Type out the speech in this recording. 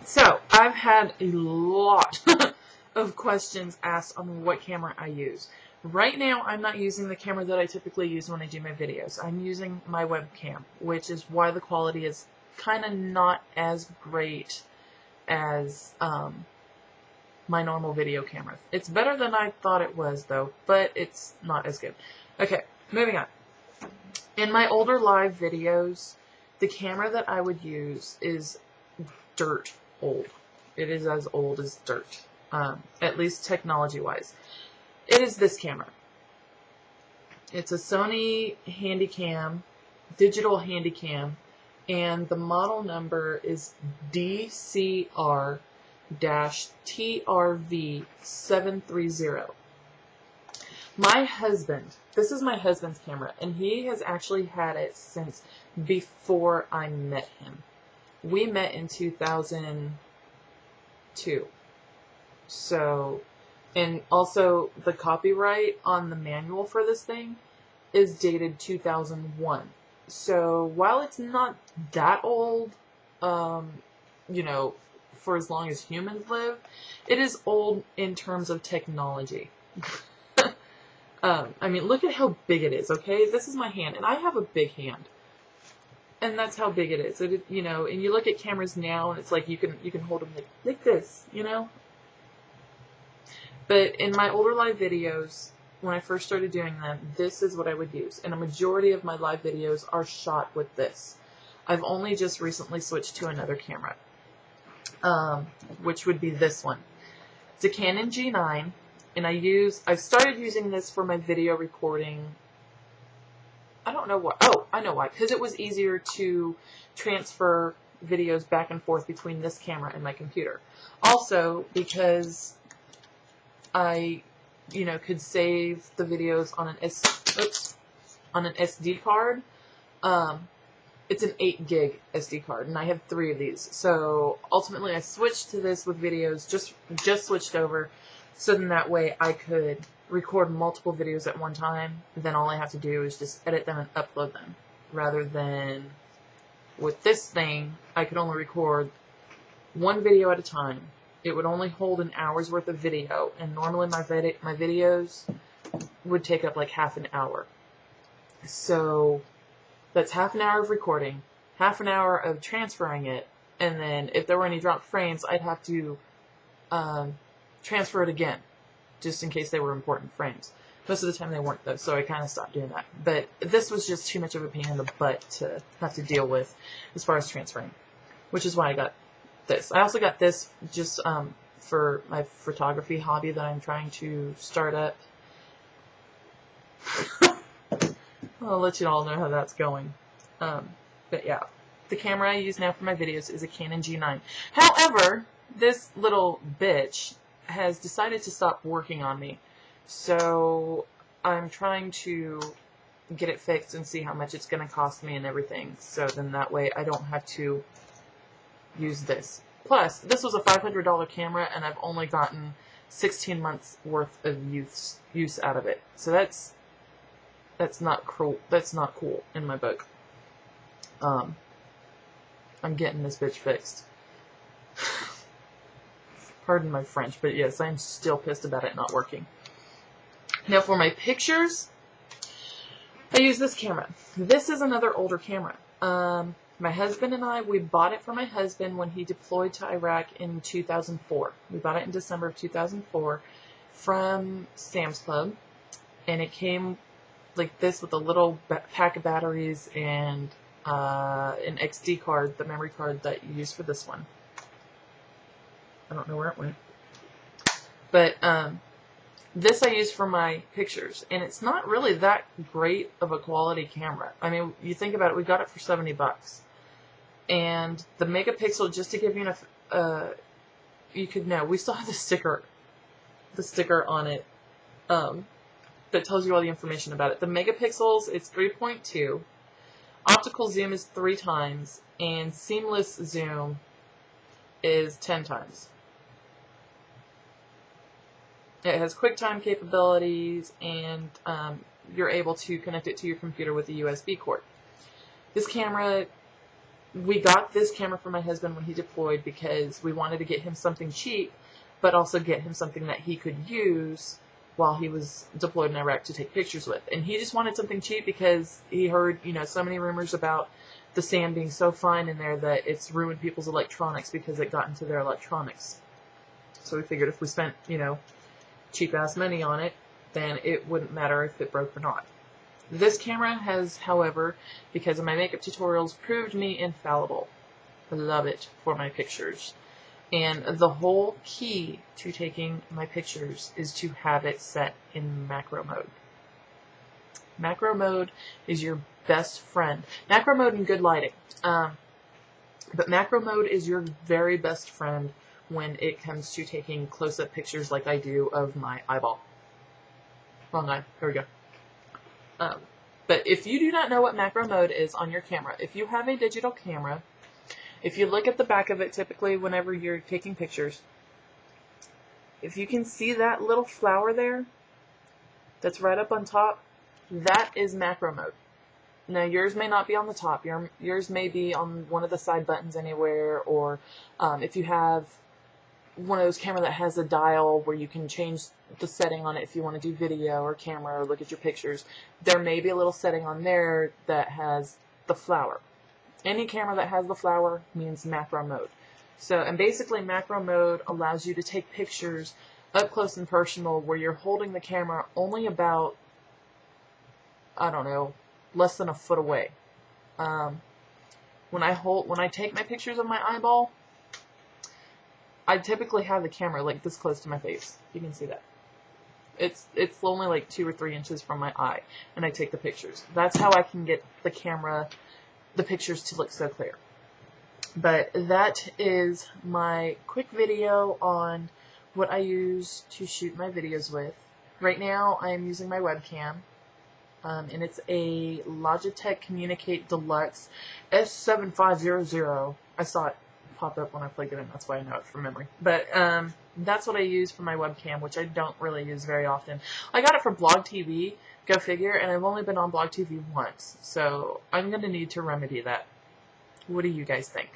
So, I've had a lot of questions asked on what camera I use. Right now, I'm not using the camera that I typically use when I do my videos. I'm using my webcam, which is why the quality is kind of not as great as my normal video camera. It's better than I thought it was, though, but it's not as good. Okay, moving on. In my older live videos, the camera that I would use is dirt old. It is as old as dirt, at least technology-wise. It is this camera. It's a Sony Handycam, digital Handycam, and the model number is DCR-TRV730. My husband, this is my husband's camera, and he has actually had it since before I met him. We met in 2002. So, and also the copyright on the manual for this thing is dated 2001. So, while it's not that old, you know, for as long as humans live, it is old in terms of technology. I mean, look at how big it is, okay? This is my hand, and I have a big hand. And that's how big it is. It, you know, and you look at cameras now, and it's like you can hold them like this, you know? But in my older live videos, when I first started doing them, this is what I would use. And a majority of my live videos are shot with this. I've only just recently switched to another camera, which would be this one. It's a Canon G9. And I started using this for my video recording. I don't know why. Oh, I know why. Because it was easier to transfer videos back and forth between this camera and my computer. Also, because I, you know, could save the videos on an SD card. It's an 8 gig SD card, and I have 3 of these. So ultimately, I switched to this with videos. Just switched over. So then that way I could record multiple videos at one time. Then all I have to do is just edit them and upload them. Rather than with this thing, I could only record one video at a time. It would only hold an hour's worth of video. And normally my videos would take up like half an hour. So that's half an hour of recording, half an hour of transferring it. And then if there were any dropped frames, I'd have to transfer it again, just in case they were important frames. Most of the time they weren't, though, so I kind of stopped doing that. But this was just too much of a pain in the butt to have to deal with as far as transferring, which is why I got this. I also got this just for my photography hobby that I'm trying to start up. I'll let you all know how that's going. But yeah, the camera I use now for my videos is a Canon G9. However, this little bitch has decided to stop working on me. So I'm trying to get it fixed and see how much it's going to cost me and everything. So then that way I don't have to use this. Plus, this was a $500 camera and I've only gotten 16 months worth of use out of it. So that's not cool. That's not cool in my book. I'm getting this bitch fixed. Pardon my French, but yes, I'm still pissed about it not working. Now for my pictures, I use this camera. This is another older camera. My husband and I, we bought it for my husband when he deployed to Iraq in 2004. We bought it in December of 2004 from Sam's Club, and it came like this with a little pack of batteries and an XD card, the memory card that you use for this one. I don't know where it went. But this I use for my pictures, and it's not really that great of a quality camera. I mean, you think about it, we got it for $70. And the megapixel, just to give you enough, you could know, we still have the sticker on it that tells you all the information about it. The megapixels, it's 3.2. Optical zoom is 3 times, and seamless zoom is 10 times. It has QuickTime capabilities, and you're able to connect it to your computer with a USB cord. This camera we got this camera for my husband when he deployed because we wanted to get him something cheap, but also get him something that he could use while he was deployed in Iraq to take pictures with. And he just wanted something cheap because he heard, so many rumors about the sand being so fine in there that it's ruined people's electronics because it got into their electronics. So we figured if we spent, cheap-ass money on it, then it wouldn't matter if it broke or not. This camera has, however, because of my makeup tutorials, proved me infallible. I love it for my pictures. And the whole key to taking my pictures is to have it set in macro mode. Macro mode is your best friend. Macro mode in good lighting. But macro mode is your very best friend when it comes to taking close-up pictures like I do of my eyeball. Wrong eye. Here we go. But if you do not know what macro mode is on your camera, if you have a digital camera, if you look at the back of it typically whenever you're taking pictures, if you can see that little flower there that's right up on top, that is macro mode. Now yours may not be on the top, yours may be on one of the side buttons anywhere, or if you have one of those cameras that has a dial where you can change the setting on it if you want to do video or camera or look at your pictures, there may be a little setting on there that has the flower. Any camera that has the flower means macro mode. So, and basically macro mode allows you to take pictures up close and personal where you're holding the camera only about, I don't know, less than a foot away. When I take my pictures of my eyeball, I typically have the camera like this close to my face. You can see that. It's only like 2 or 3 inches from my eye, and I take the pictures. That's how I can get the pictures to look so clear. But that is my quick video on what I use to shoot my videos with. Right now I am using my webcam, and it's a Logitech Communicate Deluxe S7500. I saw it pop up when I plugged it in, that's why I know it from memory. But that's what I use for my webcam, which I don't really use very often. I got it from Blog TV, go figure, and I've only been on Blog TV once, so I'm going to need to remedy that. What do you guys think?